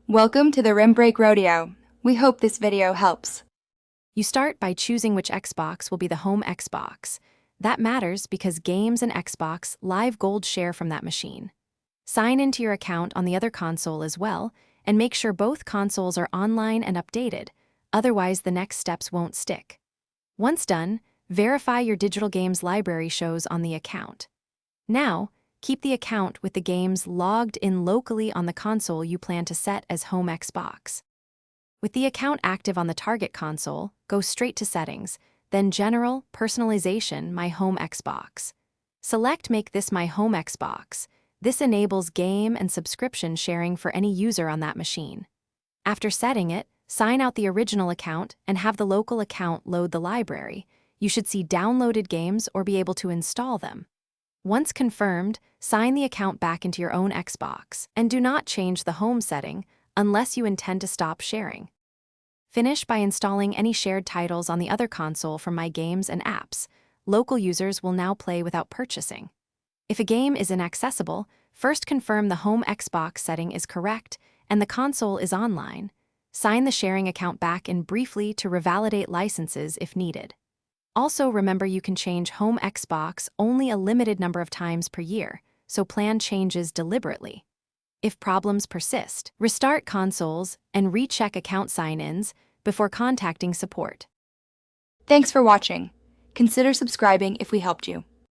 Welcome to the Rim Break Rodeo. We hope this video helps. You start by choosing which Xbox will be the home Xbox. That matters because games and Xbox Live Gold share from that machine. Sign into your account on the other console as well, and make sure both consoles are online and updated, otherwise the next steps won't stick. Once done, verify your digital games library shows on the account. Now, keep the account with the games logged in locally on the console you plan to set as home Xbox. With the account active on the target console, go straight to Settings, then General, Personalization, My Home Xbox. Select Make this My Home Xbox. This enables game and subscription sharing for any user on that machine. After setting it, sign out the original account and have the local account load the library. You should see downloaded games or be able to install them. Once confirmed, sign the account back into your own Xbox and do not change the home setting unless you intend to stop sharing. Finish by installing any shared titles on the other console from My Games and Apps. Local users will now play without purchasing. If a game is inaccessible, first confirm the home Xbox setting is correct and the console is online. Sign the sharing account back in briefly to revalidate licenses if needed. Also remember you can change home Xbox only a limited number of times per year, so plan changes deliberately. If problems persist, restart consoles and recheck account sign-ins before contacting support. Thanks for watching. Consider subscribing if we helped you.